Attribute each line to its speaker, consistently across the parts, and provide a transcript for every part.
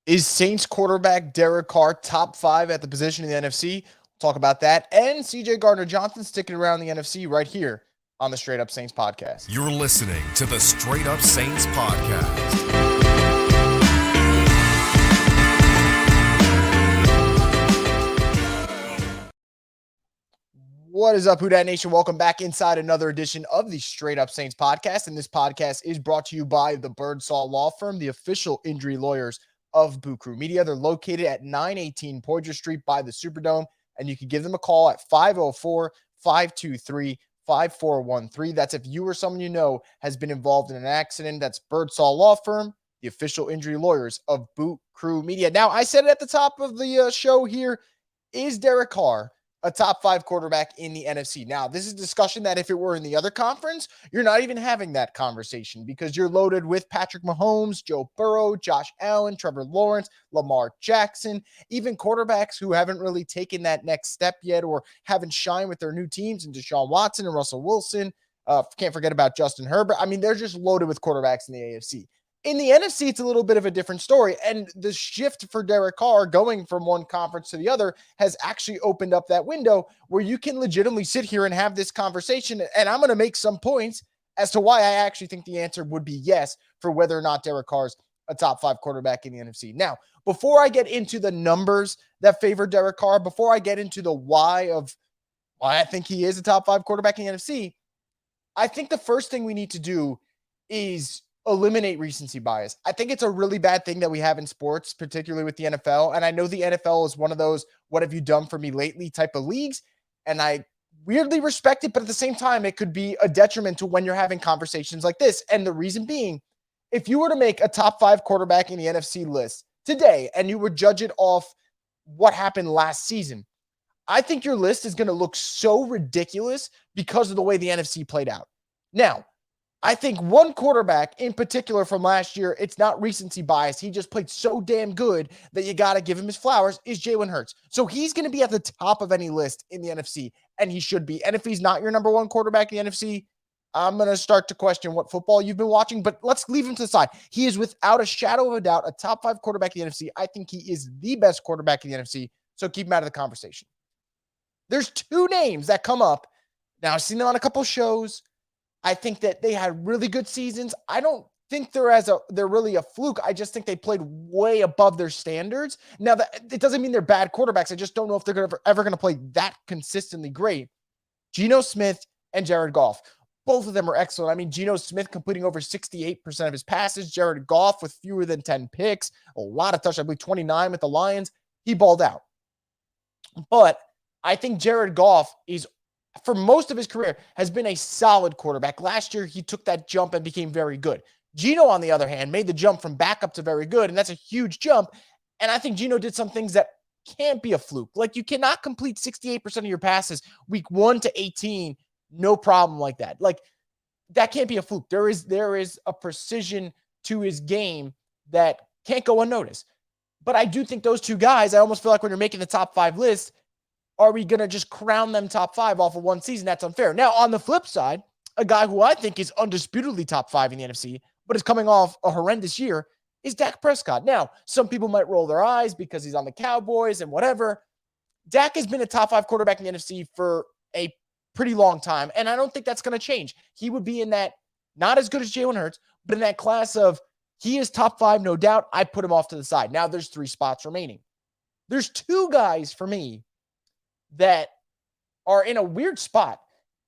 Speaker 1: Is Saints quarterback Derek Carr top 5 at the position in the NFC? We'll talk about that. And CJ Gardner Johnson sticking around the NFC right here on the Straight Up Saints podcast.
Speaker 2: You're listening to the Straight Up Saints podcast.
Speaker 1: What is up, Who Dat Nation? Welcome back inside another edition of the Straight Up Saints podcast. And this podcast is brought to you by the Birdsall Law Firm, the official injury lawyers of Boot Krewe Media. They're located at 918 Poydras Street by the Superdome, and you can give them a call at 504-523-5413. That's if you or someone you know has been involved in an accident. That's Birdsall Law Firm, the official injury lawyers of Boot Krewe Media. Now, I said it at the top of the show here, is Derek Carr a top 5 quarterback in the NFC? Now, this is a discussion that if it were in the other conference, you're not even having that conversation because you're loaded with Patrick Mahomes, Joe Burrow, Josh Allen, Trevor Lawrence, Lamar Jackson, even quarterbacks who haven't really taken that next step yet or haven't shined with their new teams, and Deshaun Watson and Russell Wilson. Can't forget about Justin Herbert. I mean, they're just loaded with quarterbacks in the AFC. In the NFC, it's a little bit of a different story. And the shift for Derek Carr going from one conference to the other has actually opened up that window where you can legitimately sit here and have this conversation. And I'm going to make some points as to why I actually think the answer would be yes for whether or not Derek Carr's a top 5 quarterback in the NFC. Now, before I get into the numbers that favor Derek Carr, before I get into the why of why I think he is a top 5 quarterback in the NFC, I think the first thing we need to do is eliminate recency bias. I think it's a really bad thing that we have in sports, particularly with the NFL. And I know the NFL is one of those, what have you done for me lately type of leagues. And I weirdly respect it, but at the same time, it could be a detriment to when you're having conversations like this. And the reason being, if you were to make a top 5 quarterback in the NFC list today, and you would judge it off what happened last season, I think your list is going to look so ridiculous because of the way the NFC played out. Now, I think one quarterback in particular from last year, it's not recency bias. He just played so damn good that you got to give him his flowers, is Jalen Hurts. So he's going to be at the top of any list in the NFC, and he should be. And if he's not your number 1 quarterback in the NFC, I'm going to start to question what football you've been watching, but let's leave him to the side. He is without a shadow of a doubt a top 5 quarterback in the NFC. I think he is the best quarterback in the NFC, so keep him out of the conversation. There's 2 names that come up. Now, I've seen them on a couple shows. I think that they had really good seasons. I don't think they're really a fluke. I just think they played way above their standards. Now, it doesn't mean they're bad quarterbacks. I just don't know if they're ever going to play that consistently great. Geno Smith and Jared Goff. Both of them are excellent. I mean, Geno Smith completing over 68% of his passes. Jared Goff with fewer than 10 picks. A lot of touchdowns. I believe 29 with the Lions. He balled out. But I think Jared Goff is, for most of his career, has been a solid quarterback. Last year, he took that jump and became very good. Geno, on the other hand, made the jump from backup to very good, and that's a huge jump. And I think Geno did some things that can't be a fluke. Like, you cannot complete 68% of your passes week 1 to 18, no problem like that. Like, that can't be a fluke. There is a precision to his game that can't go unnoticed. But I do think those 2 guys, I almost feel like when you're making the top 5 list, are we going to just crown them top 5 off of one season? That's unfair. Now, on the flip side, a guy who I think is undisputedly top 5 in the NFC, but is coming off a horrendous year, is Dak Prescott. Now, some people might roll their eyes because he's on the Cowboys and whatever. Dak has been a top 5 quarterback in the NFC for a pretty long time, and I don't think that's going to change. He would be in that, not as good as Jalen Hurts, but in that class of he is top 5, no doubt. I put him off to the side. Now there's 3 spots remaining. There's 2 guys for me that are in a weird spot.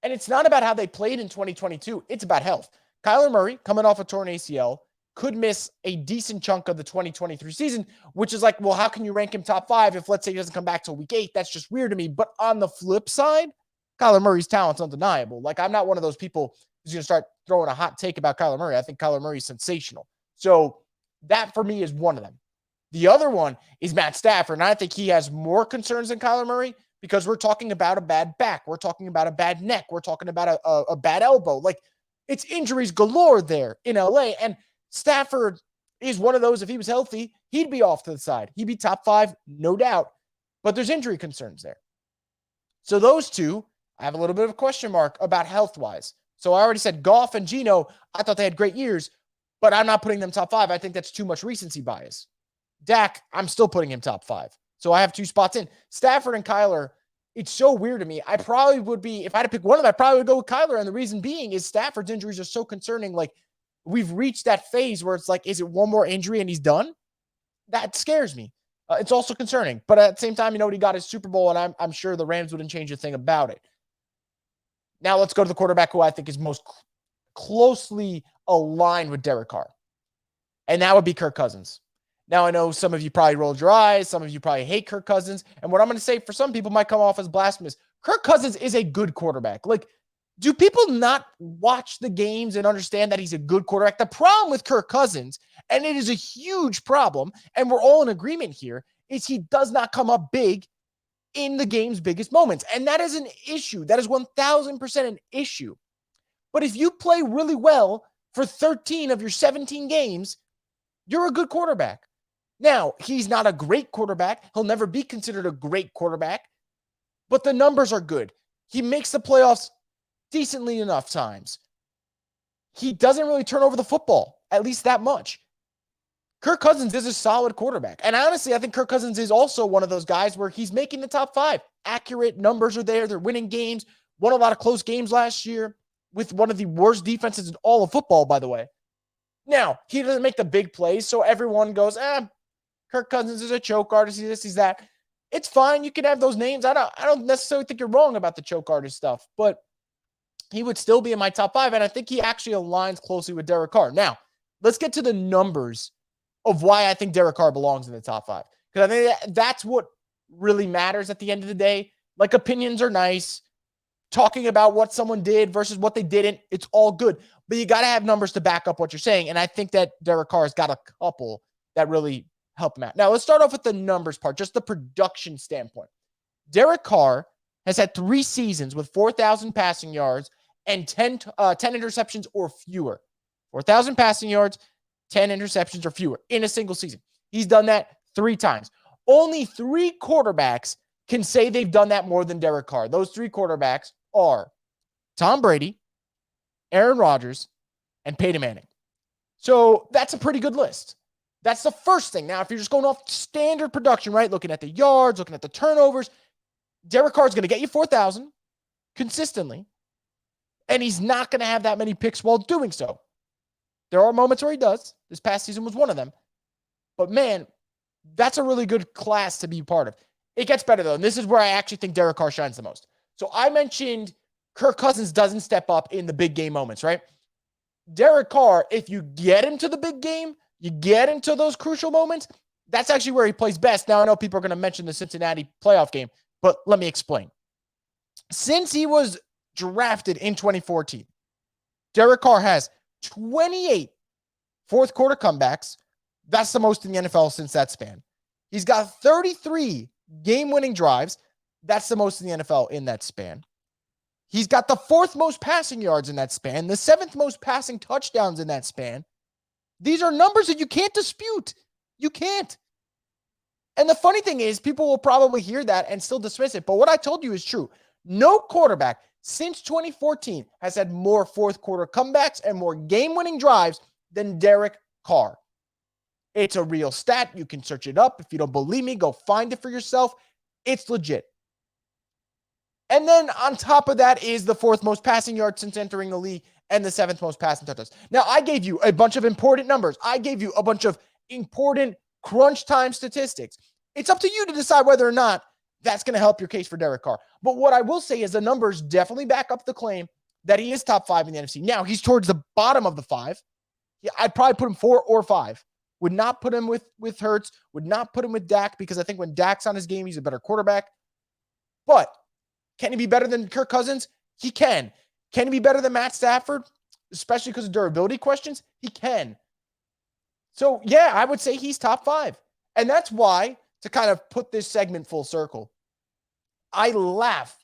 Speaker 1: And it's not about how they played in 2022. It's about health. Kyler Murray, coming off a torn ACL, could miss a decent chunk of the 2023 season, which is like, well, how can you rank him top 5 if, let's say, he doesn't come back till week 8? That's just weird to me. But on the flip side, Kyler Murray's talent's undeniable. Like, I'm not one of those people who's going to start throwing a hot take about Kyler Murray. I think Kyler Murray's sensational. So that, for me, is one of them. The other one is Matt Stafford, and I think he has more concerns than Kyler Murray, because we're talking about a bad back. We're talking about a bad neck. We're talking about a bad elbow. Like, it's injuries galore there in LA. And Stafford is one of those, if he was healthy, he'd be off to the side. He'd be top 5, no doubt. But there's injury concerns there. So those 2, I have a little bit of a question mark about health-wise. So I already said Goff and Geno, I thought they had great years, but I'm not putting them top 5. I think that's too much recency bias. Dak, I'm still putting him top 5. So I have 2 spots in. Stafford and Kyler, it's so weird to me. I probably would be, if I had to pick one of them, I probably would go with Kyler. And the reason being is Stafford's injuries are so concerning. Like, we've reached that phase where it's like, is it one more injury and he's done? That scares me. It's also concerning. But at the same time, he got his Super Bowl, and I'm sure the Rams wouldn't change a thing about it. Now let's go to the quarterback who I think is most closely aligned with Derek Carr. And that would be Kirk Cousins. Now, I know some of you probably rolled your eyes. Some of you probably hate Kirk Cousins. And what I'm going to say for some people might come off as blasphemous. Kirk Cousins is a good quarterback. Like, do people not watch the games and understand that he's a good quarterback? The problem with Kirk Cousins, and it is a huge problem, and we're all in agreement here, is he does not come up big in the game's biggest moments. And that is an issue. That is 1,000% an issue. But if you play really well for 13 of your 17 games, you're a good quarterback. Now, he's not a great quarterback. He'll never be considered a great quarterback, but the numbers are good. He makes the playoffs decently enough times. He doesn't really turn over the football, at least that much. Kirk Cousins is a solid quarterback. And honestly, I think Kirk Cousins is also one of those guys where he's making the top 5. Accurate numbers are there. They're winning games. Won a lot of close games last year with one of the worst defenses in all of football, by the way. Now, he doesn't make the big plays, so everyone goes, Kirk Cousins is a choke artist. He's this, he's that. It's fine. You can have those names. I don't necessarily think you're wrong about the choke artist stuff, but he would still be in my top 5, and I think he actually aligns closely with Derek Carr. Now, let's get to the numbers of why I think Derek Carr belongs in the top 5, because I think that's what really matters at the end of the day. Like, opinions are nice. Talking about what someone did versus what they didn't, it's all good. But you got to have numbers to back up what you're saying, and I think that Derek Carr has got a couple that really help him out. Now, let's start off with the numbers part, just the production standpoint. Derek Carr has had 3 seasons with 4,000 passing yards and 10 interceptions or fewer. 4,000 passing yards, 10 interceptions or fewer in a single season. He's done that 3 times. Only 3 quarterbacks can say they've done that more than Derek Carr. Those 3 quarterbacks are Tom Brady, Aaron Rodgers, and Peyton Manning. So that's a pretty good list. That's the first thing. Now, if you're just going off standard production, right, looking at the yards, looking at the turnovers, Derek Carr is going to get you 4,000 consistently, and he's not going to have that many picks while doing so. There are moments where he does. This past season was one of them. But, man, that's a really good class to be part of. It gets better, though, and this is where I actually think Derek Carr shines the most. So I mentioned Kirk Cousins doesn't step up in the big game moments, right? Derek Carr, if you get into the big game, you get into those crucial moments, that's actually where he plays best. Now, I know people are going to mention the Cincinnati playoff game, but let me explain. Since he was drafted in 2014, Derek Carr has 28 fourth quarter comebacks. That's the most in the NFL since that span. He's got 33 game-winning drives. That's the most in the NFL in that span. He's got the 4th most passing yards in that span, the 7th most passing touchdowns in that span. These are numbers that you can't dispute. You can't. And the funny thing is, people will probably hear that and still dismiss it. But what I told you is true. No quarterback since 2014 has had more fourth quarter comebacks and more game-winning drives than Derek Carr. It's a real stat. You can search it up. If you don't believe me, go find it for yourself. It's legit. And then on top of that is the 4th most passing yards since entering the league and the 7th most passing touchdowns. Now, I gave you a bunch of important numbers. I gave you a bunch of important crunch time statistics. It's up to you to decide whether or not that's going to help your case for Derek Carr. But what I will say is the numbers definitely back up the claim that he is top 5 in the NFC. Now, he's towards the bottom of the 5. Yeah, I'd probably put him 4 or 5. Would not put him with Hurts. Would not put him with Dak, because I think when Dak's on his game, he's a better quarterback. But can he be better than Kirk Cousins? He can. Can he be better than Matt Stafford? Especially because of durability questions? He can. So, yeah, I would say he's top 5. And that's why, to kind of put this segment full circle, I laugh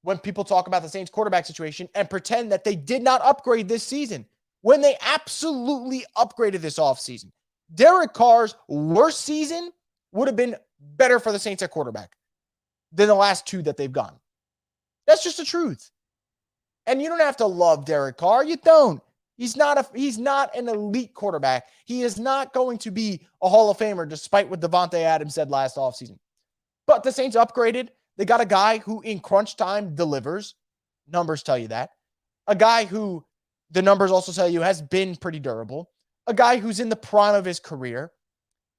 Speaker 1: when people talk about the Saints quarterback situation and pretend that they did not upgrade this season when they absolutely upgraded this offseason. Derek Carr's worst season would have been better for the Saints at quarterback than the last 2 that they've gone. That's just the truth. And you don't have to love Derek Carr. You don't. He's not an elite quarterback. He is not going to be a Hall of Famer, despite what Davante Adams said last offseason. But the Saints upgraded. They got a guy who in crunch time delivers. Numbers tell you that. A guy who the numbers also tell you has been pretty durable. A guy who's in the prime of his career.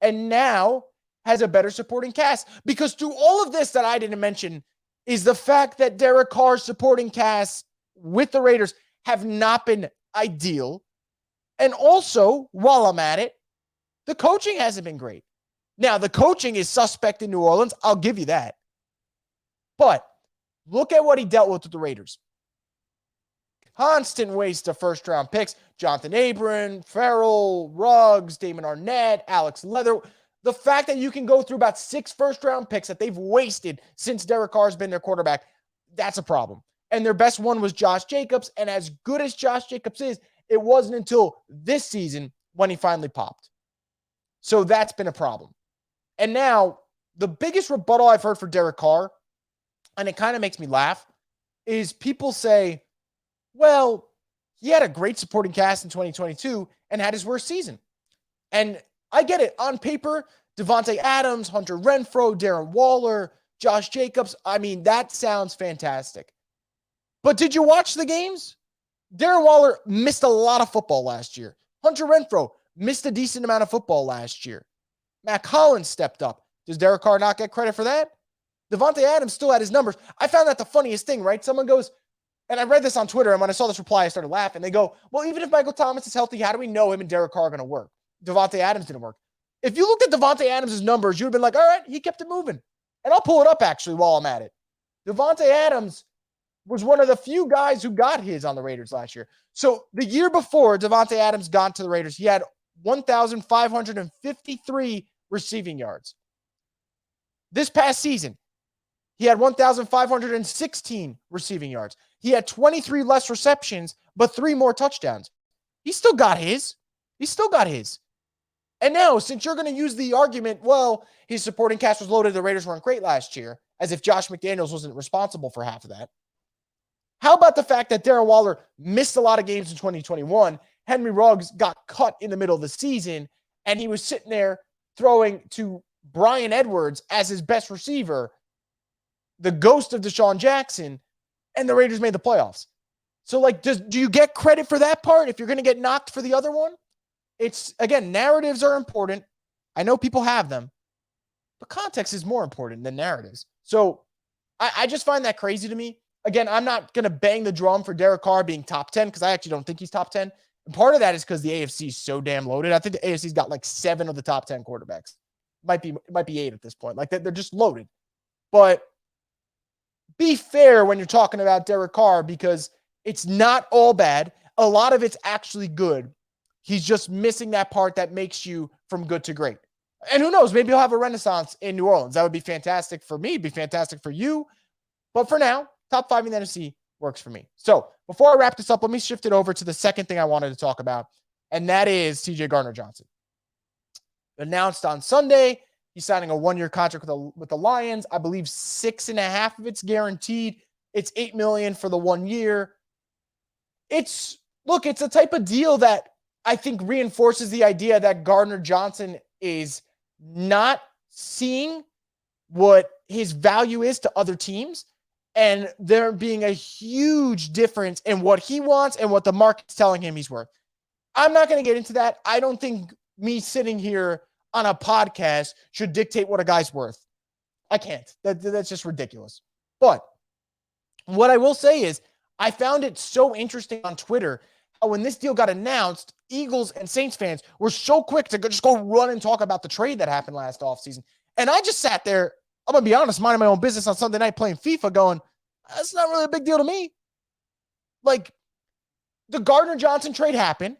Speaker 1: And now has a better supporting cast. Because through all of this that I didn't mention is the fact that Derek Carr's supporting cast with the Raiders have not been ideal. And also, while I'm at it, the coaching hasn't been great. Now, the coaching is suspect in New Orleans. I'll give you that. But look at what he dealt with the Raiders. Constant waste of first-round picks. Jonathan Abram, Ferrell, Ruggs, Damon Arnett, Alex Leather. The fact that you can go through about 6 first-round picks that they've wasted since Derek Carr's been their quarterback, that's a problem. And their best one was Josh Jacobs. And as good as Josh Jacobs is, it wasn't until this season when he finally popped. So that's been a problem. And now, the biggest rebuttal I've heard for Derek Carr, and it kind of makes me laugh, is people say, well, he had a great supporting cast in 2022 and had his worst season. And I get it. On paper, Devontae Adams, Hunter Renfrow, Darren Waller, Josh Jacobs, I mean, that sounds fantastic. But did you watch the games? Darren Waller missed a lot of football last year. Hunter Renfrow missed a decent amount of football last year. Matt Collins stepped up. Does Derek Carr not get credit for that? Devontae Adams still had his numbers. I found that the funniest thing, right? Someone goes, and I read this on Twitter, and when I saw this reply, I started laughing. They go, well, even if Michael Thomas is healthy, how do we know him and Derek Carr are going to work? Devontae Adams didn't work. If you looked at Devontae Adams' numbers, you would have been like, all right, he kept it moving. And I'll pull it up, actually, while I'm at it. Devontae Adams was one of the few guys who got his on the Raiders last year. So the year before Devontae Adams got to the Raiders, he had 1,553 receiving yards. This past season, he had 1,516 receiving yards. He had 23 less receptions, but 3 more touchdowns. He still got his. And now, since you're going to use the argument, well, his supporting cast was loaded, the Raiders weren't great last year, as if Josh McDaniels wasn't responsible for half of that. How about the fact that Darren Waller missed a lot of games in 2021? Henry Ruggs got cut in the middle of the season, and he was sitting there throwing to Bryan Edwards as his best receiver, the ghost of Deshaun Jackson, and the Raiders made the playoffs. So, like, do you get credit for that part if you're going to get knocked for the other one? It's, again, narratives are important. I know people have them, but context is more important than narratives. So I just find that crazy to me. Again, I'm not going to bang the drum for Derek Carr being top 10 because I actually don't think he's top 10. And part of that is because the AFC is so damn loaded. I think the AFC's got like 7 of the top 10 quarterbacks. Might be 8 at this point. Like, they're just loaded. But be fair when you're talking about Derek Carr because it's not all bad. A lot of it's actually good. He's just missing that part that makes you from good to great. And who knows, maybe he'll have a renaissance in New Orleans. That would be fantastic for me. It'd be fantastic for you. But for now, top 5 in the NFC works for me. So before I wrap this up, let me shift it over to the second thing I wanted to talk about, and that is CJ Gardner Johnson. Announced on Sunday, he's signing a 1-year contract with the Lions. I believe 6.5 of it's guaranteed. It's $8 million for the 1 year. It's a type of deal that I think reinforces the idea that Gardner Johnson is not seeing what his value is to other teams, and there being a huge difference in what he wants and what the market's telling him he's worth. I'm not going to get into that. I don't think me sitting here on a podcast should dictate what a guy's worth. I can't. That's just ridiculous. But what I will say is I found it so interesting on Twitter how when this deal got announced, Eagles and Saints fans were so quick to just go run and talk about the trade that happened last offseason. And I just sat there, I'm going to be honest, minding my own business on Sunday night playing FIFA going, that's not really a big deal to me. Like, the Gardner Johnson trade happened.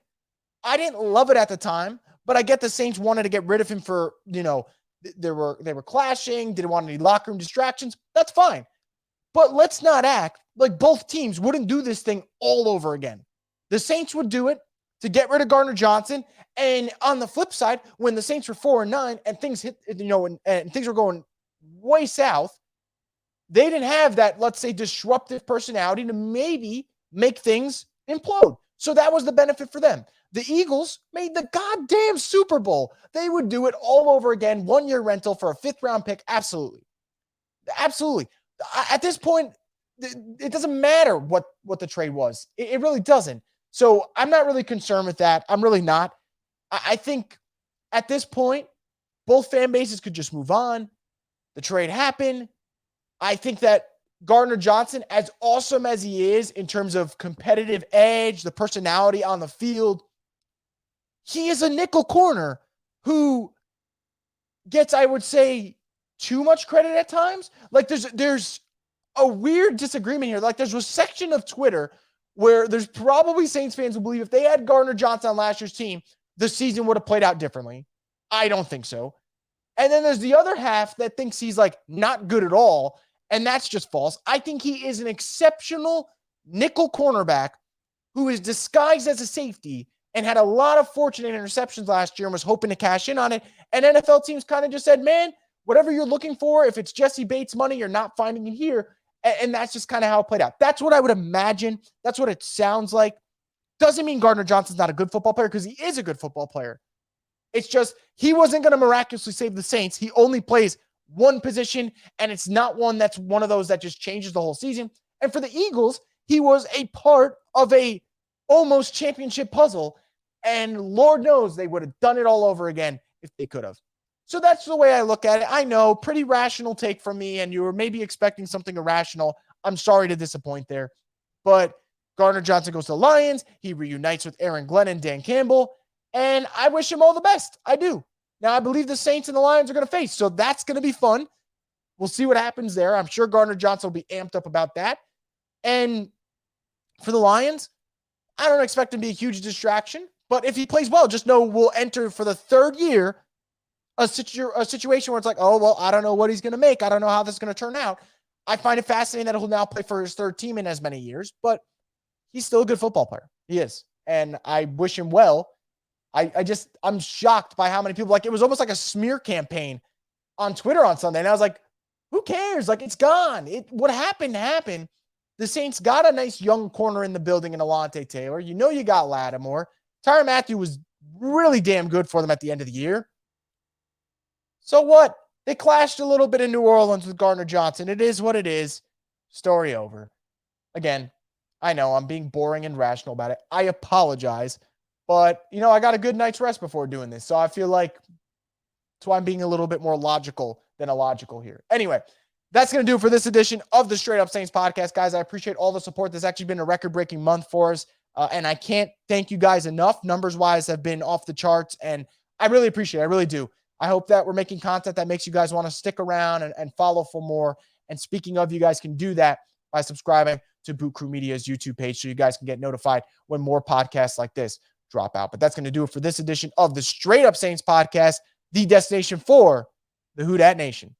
Speaker 1: I didn't love it at the time, but I get the Saints wanted to get rid of him for, they were clashing, didn't want any locker room distractions. That's fine. But let's not act like both teams wouldn't do this thing all over again. The Saints would do it to get rid of Gardner Johnson. And on the flip side, when the Saints were 4-9 and things hit, and things were going way south, they didn't have that, let's say, disruptive personality to maybe make things implode. So that was the benefit for them. The Eagles made the goddamn Super Bowl. They would do it all over again. 1-year rental for a 5th-round pick. Absolutely. Absolutely. At this point, it doesn't matter what the trade was. It really doesn't. So I'm not really concerned with that. I'm really not. I think at this point, both fan bases could just move on. The trade happened. I think that Gardner Johnson, as awesome as he is in terms of competitive edge, the personality on the field, he is a nickel corner who gets, I would say, too much credit at times. Like there's a weird disagreement here. Like there's a section of Twitter where there's probably Saints fans who believe if they had Gardner Johnson on last year's team, the season would have played out differently. I don't think so. And then there's the other half that thinks he's like not good at all. And that's just false. I think he is an exceptional nickel cornerback who is disguised as a safety and had a lot of fortunate interceptions last year and was hoping to cash in on it. And NFL teams kind of just said, man, whatever you're looking for, if it's Jesse Bates money, you're not finding it here. And that's just kind of how it played out. That's what I would imagine. That's what it sounds like. Doesn't mean Gardner Johnson's not a good football player, because he is a good football player. It's just he wasn't going to miraculously save the Saints. He only plays one position, and it's not one that's one of those that just changes the whole season. And for the Eagles, he was a part of a almost championship puzzle, and Lord knows they would have done it all over again if they could have. So that's the way I look at it. I know, pretty rational take from me, and you were maybe expecting something irrational. I'm sorry to disappoint there. But Gardner Johnson goes to the Lions. He reunites with Aaron Glenn and Dan Campbell, and I wish him all the best. I do. Now, I believe the Saints and the Lions are going to face, so that's going to be fun. We'll see what happens there. I'm sure Gardner Johnson will be amped up about that. And for the Lions, I don't expect him to be a huge distraction, but if he plays well, just know we'll enter for the third year a situation where it's like, oh, well, I don't know what he's going to make. I don't know how this is going to turn out. I find it fascinating that he'll now play for his third team in as many years, but he's still a good football player. He is. And I wish him well. I'm shocked by how many people, like, it was almost like a smear campaign on Twitter on Sunday. And I was like, who cares? Like, it's gone. What happened happened. The Saints got a nice young corner in the building in Alontae Taylor. You know, you got Lattimore. Tyrann Mathieu was really damn good for them at the end of the year. So what? They clashed a little bit in New Orleans with Gardner Johnson. It is what it is. Story over. Again, I know I'm being boring and rational about it. I apologize. But, you know, I got a good night's rest before doing this. So I feel like that's why I'm being a little bit more logical than illogical here. Anyway, that's going to do it for this edition of the Straight Up Saints podcast. Guys, I appreciate all the support. This has actually been a record-breaking month for us. And I can't thank you guys enough. Numbers-wise have been off the charts. And I really appreciate it. I really do. I hope that we're making content that makes you guys want to stick around and follow for more. And speaking of, you guys can do that by subscribing to Boot Krewe Media's YouTube page so you guys can get notified when more podcasts like this drop out. But that's going to do it for this edition of the Straight Up Saints podcast, the destination for the Who Dat Nation.